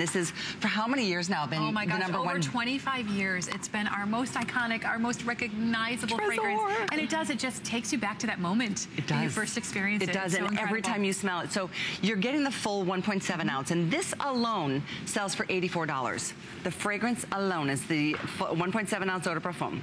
This is for how many years now been oh my gosh, the #1? Over 25 years. It's been our most iconic, our most recognizable fragrance. And it just takes you back to that moment that you first experienced it. It does, and every time you smell it. So you're getting the full 1.7 ounce, and this alone sells for $84. The fragrance alone is the 1.7 ounce Eau de Parfum.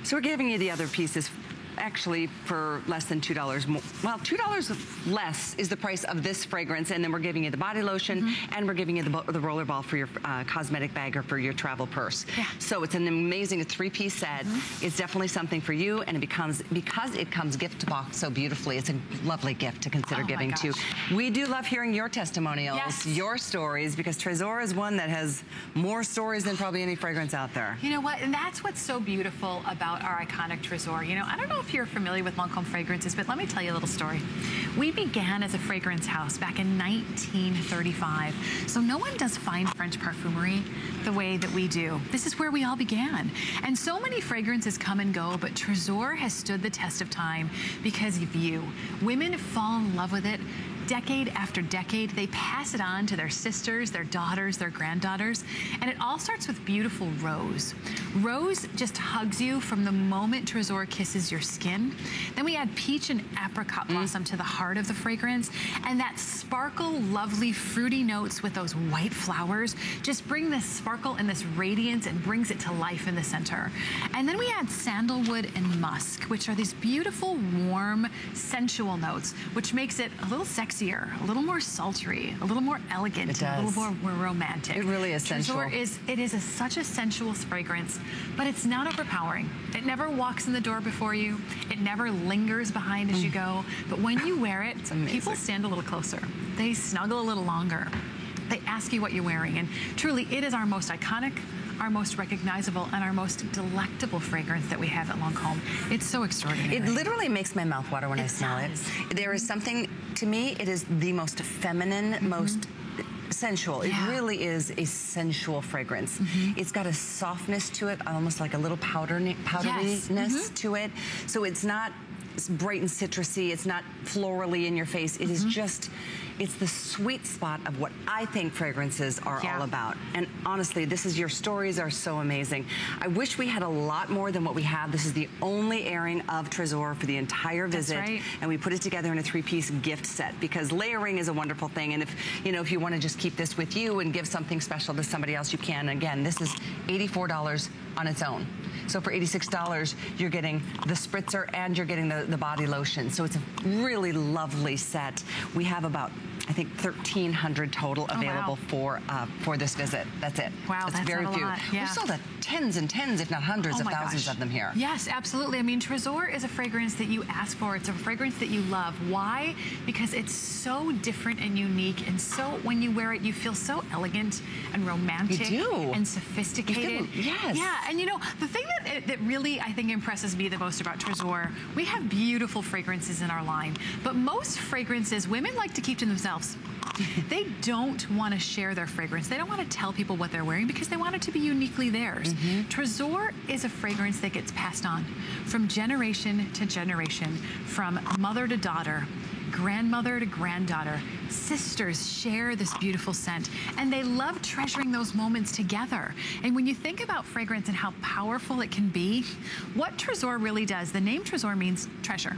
So we're giving you the other pieces actually for less than $2 more. Well, $2 less is the price of this fragrance, and then we're giving you the body lotion, and we're giving you the roller ball for your cosmetic bag or for your travel purse. Yeah. So it's an amazing 3-piece set. It's definitely something for you, and because it comes gift box so beautifully, it's a lovely gift to consider giving to. We do love hearing your testimonials, your stories, because Tresor is one that has more stories than probably any fragrance out there. You know what, and that's what's so beautiful about our iconic Tresor. You know, I don't know if you're familiar with Lancome fragrances, but let me tell you a little story. We began as a fragrance house back in 1935. So no one does fine French perfumery the way that we do. This is where we all began. And so many fragrances come and go, but Tresor has stood the test of time because of you. Women fall in love with it. Decade after decade, they pass it on to their sisters, their daughters, their granddaughters, and it all starts with beautiful rose. Rose just hugs you from the moment Tresor kisses your skin. Then we add peach and apricot blossom to the heart of the fragrance, and that sparkle, lovely, fruity notes with those white flowers just bring this sparkle and this radiance and brings it to life in the center. And then we add sandalwood and musk, which are these beautiful, warm, sensual notes, which makes it a little sexier, a little more sultry, a little more elegant, a little more romantic. It really is sensual. It is such a sensual fragrance, but it's not overpowering. It never walks in the door before you. It never lingers behind as you go. But when you wear it, people stand a little closer. They snuggle a little longer. They ask you what you're wearing. And truly, it is our most iconic, our most recognizable, and our most delectable fragrance that we have at Lancome. It's so extraordinary. It literally makes my mouth water when I smell it. There is something, to me, it is the most feminine, most sensual. It really is a sensual fragrance. It's got a softness to it, almost like a little powderiness to it. So it's not bright and citrusy. It's not florally in your face. It is just, it's the sweet spot of what I think fragrances are all about. And honestly, your stories are so amazing. I wish we had a lot more than what we have. This is the only airing of Tresor for the entire visit. That's right. And we put it together in a 3-piece gift set because layering is a wonderful thing. And if you want to just keep this with you and give something special to somebody else, you can. Again, this is $84 on its own. So for $86, you're getting the spritzer and you're getting the body lotion. So it's a really lovely set. We have about, I think, 1,300 total available for this visit. That's it. Wow, that's very not few. A lot. Yeah. We've sold tens and tens, if not hundreds of thousands of them here. Yes, absolutely. I mean, Tresor is a fragrance that you ask for. It's a fragrance that you love. Why? Because it's so different and unique, and so when you wear it, you feel so elegant and romantic and sophisticated. Yeah, and you know, the thing that really, I think, impresses me the most about Tresor, we have beautiful fragrances in our line, but most fragrances, women like to keep to themselves. They don't want to share their fragrance. They don't want to tell people what they're wearing because they want it to be uniquely theirs. Tresor is a fragrance that gets passed on from generation to generation, from mother to daughter, grandmother to granddaughter. Sisters share this beautiful scent, and they love treasuring those moments together. And when you think about fragrance and how powerful it can be, what Tresor really does, the name Tresor means treasure.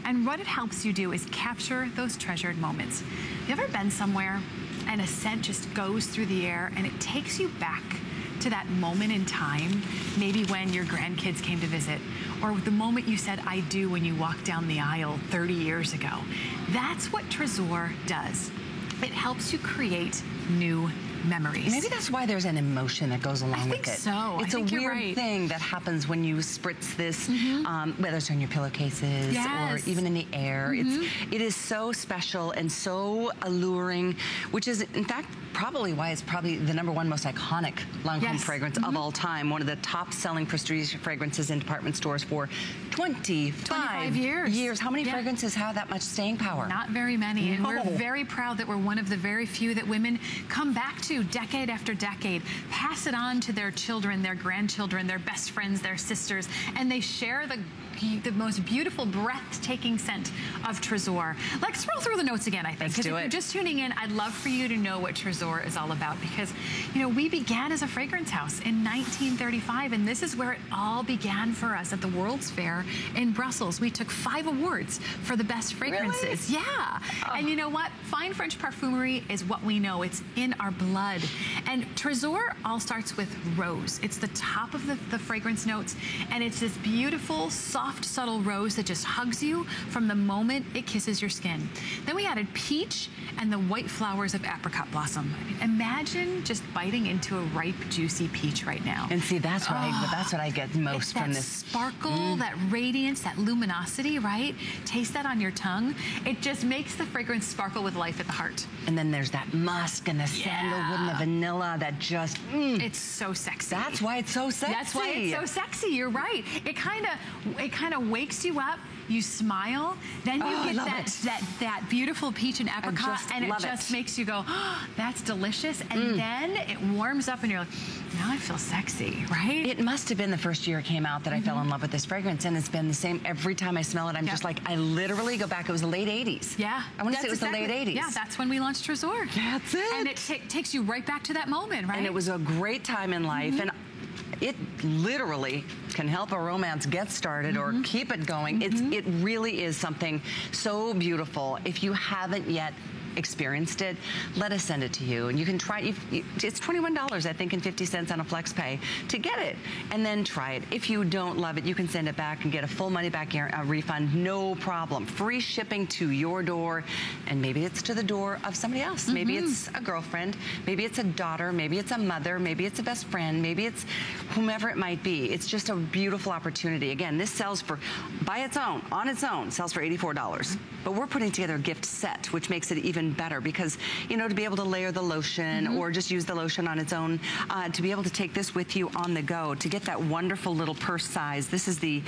And what it helps you do is capture those treasured moments. Have you ever been somewhere and a scent just goes through the air and it takes you back to that moment in time, maybe when your grandkids came to visit, or the moment you said I do when you walked down the aisle 30 years ago? That's what Tresor does. It helps you create new memories. Maybe that's why there's an emotion that goes along with it. I think so. It's a weird thing that happens when you spritz this, whether it's on your pillowcases or even in the air. It is so special and so alluring, which is, in fact, probably why it's probably the #1 most iconic Lancome fragrance of all time. One of the top-selling prestige fragrances in department stores for 25 years. How many fragrances have that much staying power? Not very many. And we're very proud that we're one of the very few that women come back to decade after decade, pass it on to their children, their grandchildren, their best friends, their sisters, and they share the most beautiful, breathtaking scent of Tresor. Let's scroll through the notes again, I think. Because if you're just tuning in, I'd love for you to know what Tresor is all about, because, you know, we began as a fragrance house in 1935, and this is where it all began for us at the World's Fair in Brussels. We took 5 awards for the best fragrances. Really? Yeah. Oh. And you know what? Fine French perfumery is what we know. It's in our blood. And Tresor all starts with rose. It's the top of the fragrance notes, and it's this beautiful, soft, subtle rose that just hugs you from the moment it kisses your skin. Then we added peach and the white flowers of apricot blossom. I mean, imagine just biting into a ripe, juicy peach right now. And see, that's what I get most from this sparkle, that radiance, that luminosity, right? Taste that on your tongue. It just makes the fragrance sparkle with life at the heart. And then there's that musk and the sandalwood and the vanilla that just it's so sexy. That's why it's so sexy. That's why it's so sexy. You're right. It kind of wakes you up. You smile, then you get that beautiful peach and apricot, and it just makes you go, oh, that's delicious. And then it warms up and you're like, now I feel sexy, right? It must have been the first year it came out that I fell in love with this fragrance, and it's been the same every time I smell it. I'm just like, I literally go back. It was the late 80s. Yeah. I want to say it was the late 80s. Yeah, that's when we launched Tresor. That's it. And it takes you right back to that moment, right? And it was a great time in life. And it literally can help a romance get started or keep it going. It really is something so beautiful. If you haven't yet experienced it, let us send it to you. And you can try, it's $21, I think, and 50 cents on a flex pay to get it. And then try it. If you don't love it, you can send it back and get a full money back refund, no problem. Free shipping to your door. And maybe it's to the door of somebody else. Maybe it's a girlfriend. Maybe it's a daughter. Maybe it's a mother. Maybe it's a best friend. Maybe it's whomever it might be. It's just a beautiful opportunity. Again, this sells for, by its own, on its own, sells for $84. But we're putting together a gift set, which makes it even better, because, you know, to be able to layer the lotion or just use the lotion on its own, to be able to take this with you on the go, to get that wonderful little purse size. This is the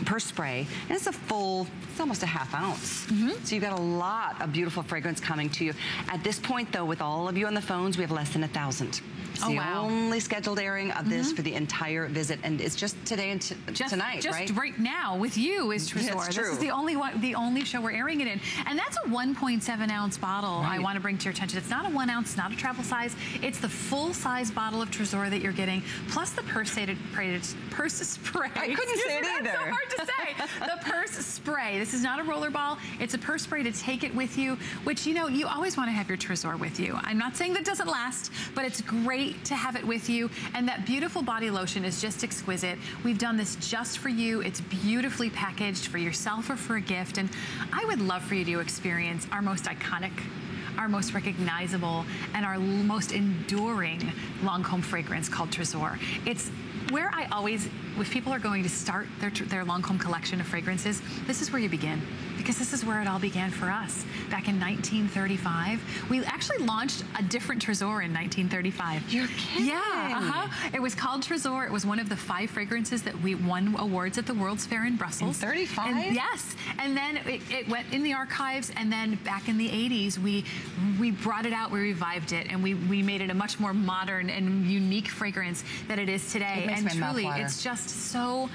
purse spray, and it's a full, it's almost a ½ ounce. So you've got a lot of beautiful fragrance coming to you. At this point, though, with all of you on the phones, we have less than 1,000. It's the only scheduled airing of this for the entire visit, and it's just today and tonight, right? Just right now with you is Tresor. This is the only one, the only show we're airing it in, and that's a 1.7 ounce bottle. I want to bring to your attention. It's not a 1 ounce, not a travel size. It's the full size bottle of Tresor that you're getting, plus the purse spray. I couldn't say it either. That's so hard to say. The purse spray. This is not a roller ball. It's a purse spray to take it with you, which, you know, you always want to have your Tresor with you. I'm not saying that doesn't last, but it's great to have it with you. And that beautiful body lotion is just exquisite. We've done this just for you. It's beautifully packaged for yourself or for a gift. And I would love for you to experience our most iconic, our most recognizable, and our most enduring Lancôme fragrance called Tresor. It's where I always, if people are going to start their Lancôme collection of fragrances, this is where you begin, because this is where it all began for us back in 1935. We actually launched a different Tresor in 1935. You're kidding. Yeah, It was called Tresor. It was one of the 5 fragrances that we won awards at the World's Fair in Brussels. In 35? And yes, and then it went in the archives, and then back in the 80s, we brought it out, we revived it, and we made it a much more modern and unique fragrance that it is today. And truly, it's just so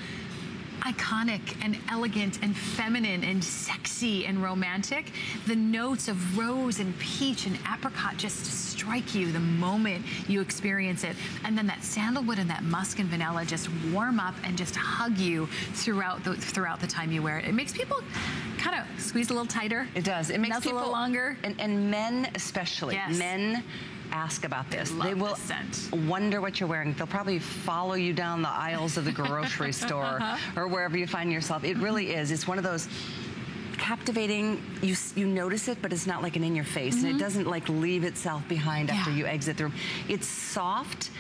iconic and elegant and feminine and sexy and romantic. The notes of rose and peach and apricot just strike you the moment you experience it. And then that sandalwood and that musk and vanilla just warm up and just hug you throughout the time you wear it. It makes people kind of squeeze a little tighter. It does. It makes people a little longer. And men especially. Yes. Men ask about this. They will wonder what you're wearing. They'll probably follow you down the aisles of the grocery store or wherever you find yourself. It really is. It's one of those captivating, you notice it, but it's not like an in your face, and it doesn't like leave itself behind after you exit the room. It's soft,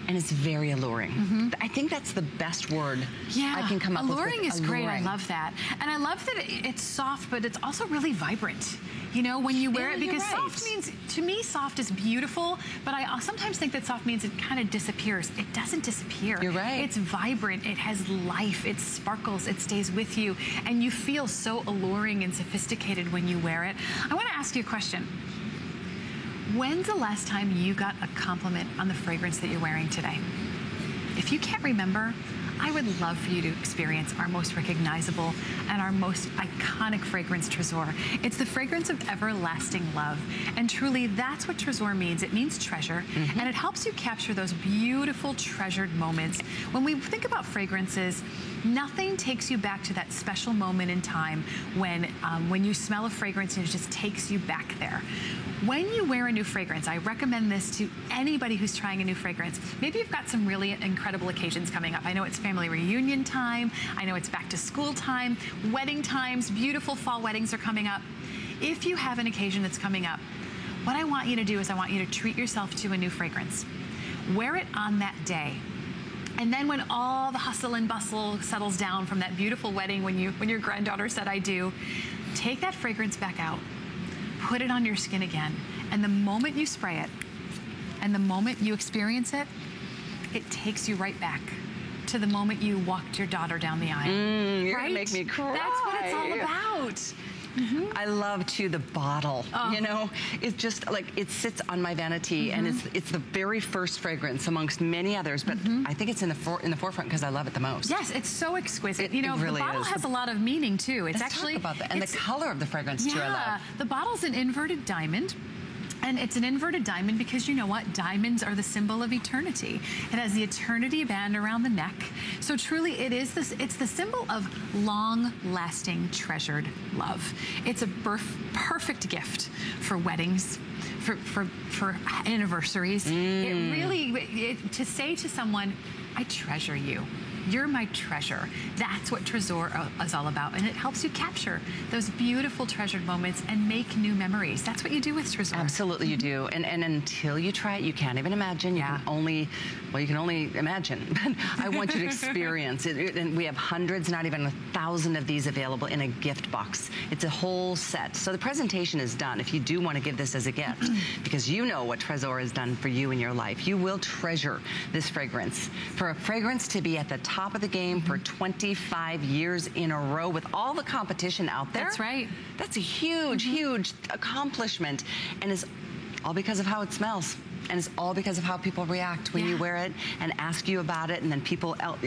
and it's very alluring. I think that's the best word I can come up with. Alluring is great. I love that. And I love that it's soft, but it's also really vibrant. You know, when you wear it, because soft means, to me, soft is beautiful, but I sometimes think that soft means it kind of disappears. It doesn't disappear. You're right. It's vibrant, it has life, it sparkles, it stays with you, and you feel so alluring and sophisticated when you wear it. I want to ask you a question. When's the last time you got a compliment on the fragrance that you're wearing today? If you can't remember, I would love for you to experience our most recognizable and our most iconic fragrance, Tresor. It's the fragrance of everlasting love. And truly, that's what Tresor means. It means treasure, and it helps you capture those beautiful, treasured moments. When we think about fragrances, nothing takes you back to that special moment in time when you smell a fragrance and it just takes you back there. When you wear a new fragrance, I recommend this to anybody who's trying a new fragrance. Maybe you've got some really incredible occasions coming up. I know it's family reunion time. I know it's back to school time, wedding times, beautiful fall weddings are coming up. If you have an occasion that's coming up, what I want you to do is I want you to treat yourself to a new fragrance. Wear it on that day. And then when all the hustle and bustle settles down from that beautiful wedding, when your granddaughter said, I do, take that fragrance back out, put it on your skin again. And the moment you spray it, and the moment you experience it, it takes you right back to the moment you walked your daughter down the aisle. You're right? gonna make me cry. That's what it's all about. I love too the bottle. You know, it's just like it sits on my vanity, and it's the very first fragrance amongst many others. But I think it's in the forefront because I love it the most. Yes, it's so exquisite. You know, it really the bottle is. has a lot of meaning too. It's Let's actually talk about that, and the color of the fragrance too. I love. The bottle's an inverted diamond. And it's an inverted diamond because you know what? Diamonds are the symbol of eternity. It has the eternity band around the neck. So truly it's the symbol of long-lasting, treasured love. It's a perfect gift for weddings, for anniversaries. It really, to say to someone, I treasure you. You're my treasure. That's what Tresor is all about. And it helps you capture those beautiful treasured moments and make new memories. That's what you do with Tresor. Absolutely you do. And until you try it, you can't even imagine. You can only imagine. But I want you to experience it. And we have hundreds, not even 1,000 of these available in a gift box. It's a whole set. So the presentation is done if you do want to give this as a gift, because you know what Tresor has done for you in your life. You will treasure this fragrance. For a fragrance to be at the top of the game for 25 years in a row with all the competition out there. That's right. That's a huge, huge accomplishment, and it's all because of how it smells. And it's all because of how people react when you wear it and ask you about it, and then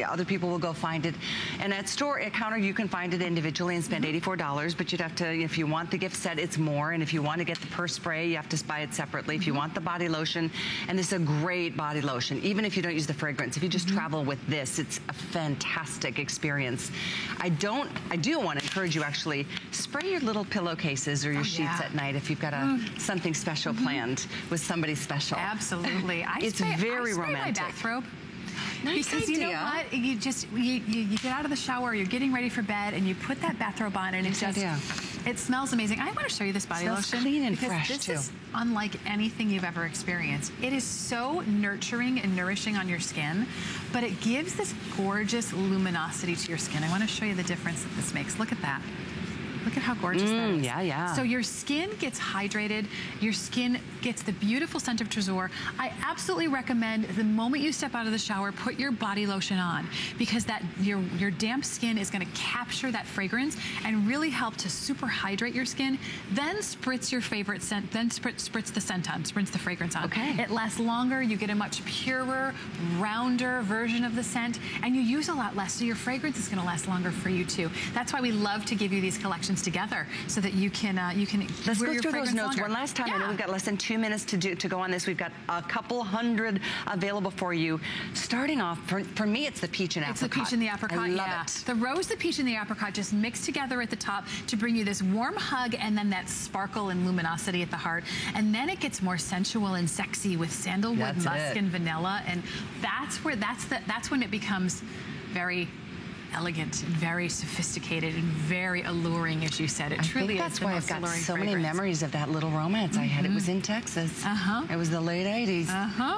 other people will go find it. And at counter, you can find it individually and spend $84, but you'd have to, if you want the gift set, it's more. And if you want to get the purse spray, you have to buy it separately. If you want the body lotion, and this is a great body lotion, even if you don't use the fragrance, if you just travel with this, it's a fantastic experience. I do want to encourage you, actually, spray your little pillowcases or your sheets at night if you've got something special planned with somebody special. Absolutely. It's very romantic. My bathrobe. Nice because idea. You know what? You just you get out of the shower, you're getting ready for bed, and you put that bathrobe on, and it smells amazing. I want to show you this body lotion. Clean and fresh this too. Is unlike anything you've ever experienced. It is so nurturing and nourishing on your skin, but it gives this gorgeous luminosity to your skin. I want to show you the difference that this makes. Look at that. Look at how gorgeous that is. Yeah. So your skin gets hydrated. Your skin gets the beautiful scent of Tresor. I absolutely recommend the moment you step out of the shower, put your body lotion on, because your damp skin is going to capture that fragrance and really help to super hydrate your skin. Then spritz your favorite scent. Then spritz the scent on. Spritz the fragrance on. Okay. It lasts longer. You get a much purer, rounder version of the scent, and you use a lot less. So your fragrance is going to last longer for you too. That's why we love to give you these collections together so that you can let's wear go your through those notes longer. one last time. I know we've got less than 2 minutes to go on this. We've got a couple hundred available for you. Starting off, for me, it's the peach and apricot. It's the peach and the apricot. I love it. The rose, the peach, and the apricot just mixed together at the top to bring you this warm hug, and then that sparkle and luminosity at the heart. And then it gets more sensual and sexy with sandalwood, musk, and vanilla. And that's when it becomes very elegant and very sophisticated and very alluring, as you said. It truly is. That's the why most I've got so fragrance. many memories of that little romance I had. It was in Texas. It was the late 80s.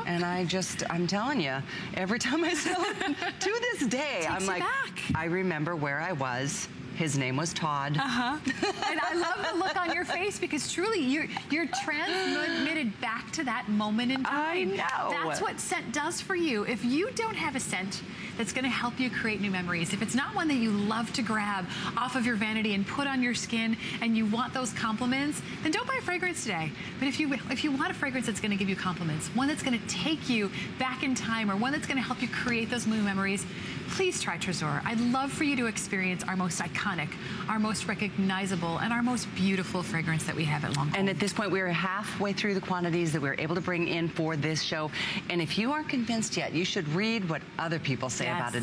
And I'm telling you, every time I smell it, to this day, I'm like, I remember where I was His name was Todd. And I love the look on your face because truly you're transmitted back to that moment in time. I know. That's what scent does for you. If you don't have a scent that's going to help you create new memories, if it's not one that you love to grab off of your vanity and put on your skin and you want those compliments, then don't buy a fragrance today. But if you want a fragrance that's going to give you compliments, one that's going to take you back in time, or one that's going to help you create those new memories, please try Tresor. I'd love for you to experience our most iconic, our most recognizable, and our most beautiful fragrance that we have at Lancôme. And at this point, we're halfway through the quantities that we're able to bring in for this show. And if you aren't convinced yet, you should read what other people say about it.